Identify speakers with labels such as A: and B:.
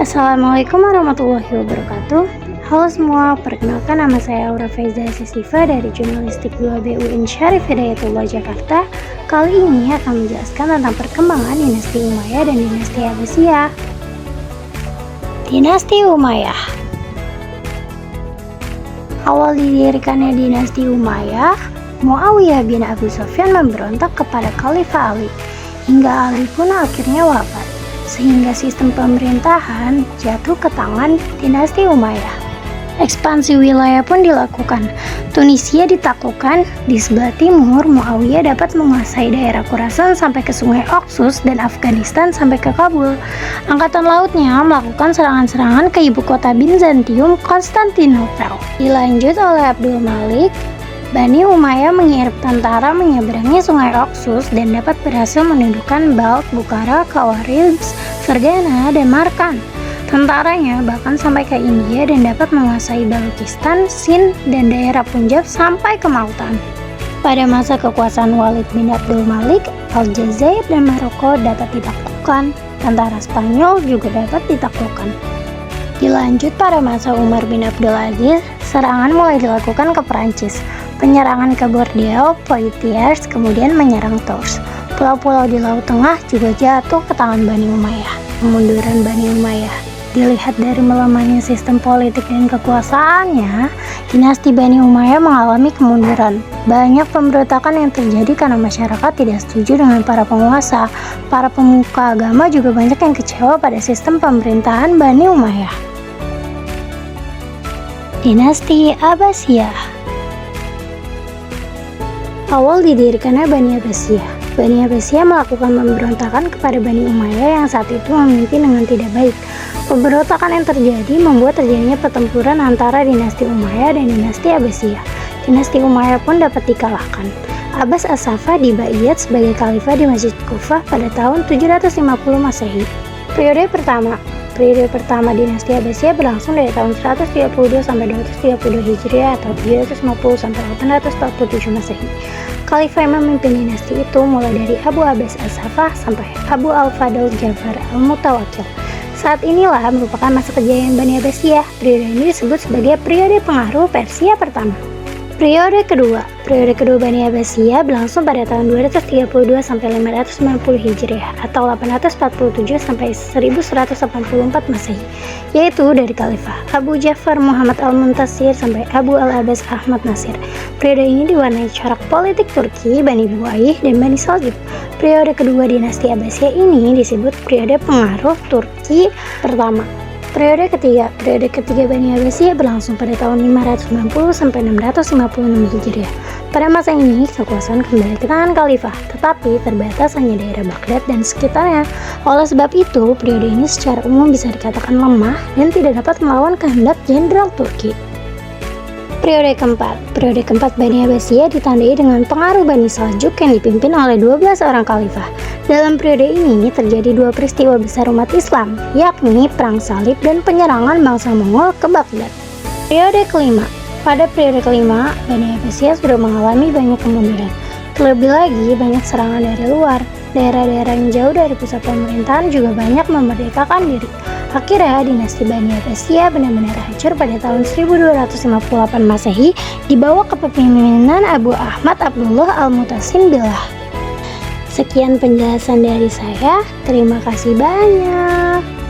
A: Assalamualaikum warahmatullahi wabarakatuh. Halo semua, perkenalkan nama saya Aura Faiza Sisiva dari Jurnalistik 2B UIN Syarif Hidayatullah Jakarta. Kali ini akan menjelaskan tentang perkembangan dinasti Umayyah dan dinasti Abbasiyah. Dinasti Umayyah. Awal didirikannya dinasti Umayyah, Muawiyah bin Abi Sufyan memberontak kepada Khalifah Ali, hingga Ali pun akhirnya wafat, sehingga sistem pemerintahan jatuh ke tangan dinasti Umayyah. Ekspansi wilayah pun dilakukan. Tunisia ditaklukkan, di sebelah timur Muawiyah dapat menguasai daerah Khurasan sampai ke Sungai Oxus dan Afghanistan sampai ke Kabul. Angkatan lautnya melakukan serangan-serangan ke ibu kota Bizantium, Konstantinopel. Dilanjut oleh Abdul Malik, Bani Umayyah mengirim tentara menyeberangi Sungai Oxus dan dapat berhasil menundukkan Balkh, Bukhara, Khawarizm, Fergana, dan Markan. Tentaranya bahkan sampai ke India dan dapat menguasai Balochistan, Sind, dan daerah Punjab sampai ke Multan. Pada masa kekuasaan Walid bin Abdul Malik, Aljazair dan Maroko dapat ditaklukkan. Tentara Spanyol juga dapat ditaklukkan. Dilanjut pada masa Umar bin Abdul Aziz, serangan mulai dilakukan ke Perancis. Penyerangan ke Bordeaux, Poitiers, kemudian menyerang Tours. Pulau-pulau di Laut Tengah juga jatuh ke tangan Bani Umayyah. Kemunduran Bani Umayyah dilihat dari melemahnya sistem politik dan kekuasaannya, dinasti Bani Umayyah mengalami kemunduran. Banyak pemberontakan yang terjadi karena masyarakat tidak setuju dengan para penguasa. Para pemuka agama juga banyak yang kecewa pada sistem pemerintahan Bani Umayyah. Dinasti Abbasiyah. Awal didirikannya Bani Abbasiyah. Bani Abbasiyah melakukan pemberontakan kepada Bani Umayyah yang saat itu memimpin dengan tidak baik. Pemberontakan yang terjadi membuat terjadinya pertempuran antara dinasti Umayyah dan dinasti Abbasiyah. Dinasti Umayyah pun dapat dikalahkan. Abbas As-Saffah dibaiat sebagai khalifah di Masjid Kufah pada tahun 750 Masehi. Periode pertama dinasti Abbasiyah berlangsung dari tahun 132 sampai 232 Hijriah atau 750 sampai 847 Masehi. Khalifah yang memimpin dinasti itu mulai dari Abu Abbas As-Saffah sampai Abu Al-Fadl Ja'far Al-Mutawakkil. Saat inilah merupakan masa kejayaan Bani Abbasiyah. Periode ini disebut sebagai periode pengaruh Persia pertama. Periode kedua Bani Abbasiyah berlangsung pada tahun 232 sampai 590 Hijriah atau 847 sampai 1184 Masehi, yaitu dari Khalifah Abu Ja'far Muhammad Al-Muntasir sampai Abu Al-Abbas Ahmad Nasir. Periode ini diwarnai corak politik Turki, Bani Buayyih, dan Bani Saljuk. Periode kedua dinasti Abbasiyah ini disebut periode pengaruh Turki pertama. Periode ketiga Bani Abbasiyah berlangsung pada tahun 590 sampai 656 Hijriah. Pada masa ini, kekuasaan kembali ke tangan khalifah, tetapi terbatas hanya daerah Baghdad dan sekitarnya. Oleh sebab itu, periode ini secara umum bisa dikatakan lemah dan tidak dapat melawan kehendak jenderal Turki. Periode keempat Bani Abbasiyah ditandai dengan pengaruh Bani Saljuk yang dipimpin oleh 12 orang khalifah. Dalam periode ini terjadi dua peristiwa besar umat Islam, yakni Perang Salib dan penyerangan bangsa Mongol ke Baghdad. Pada periode kelima, Bani Abbasiyah sudah mengalami banyak kemunduran. Terlebih lagi, banyak serangan dari luar. Daerah-daerah yang jauh dari pusat pemerintahan juga banyak memerdekakan diri. Akhirnya, dinasti Bani Abbasiyah benar-benar hancur pada tahun 1258 Masehi di bawah kepemimpinan Abu Ahmad Abdullah Al-Mutasim Billah. Sekian penjelasan dari saya. Terima kasih banyak.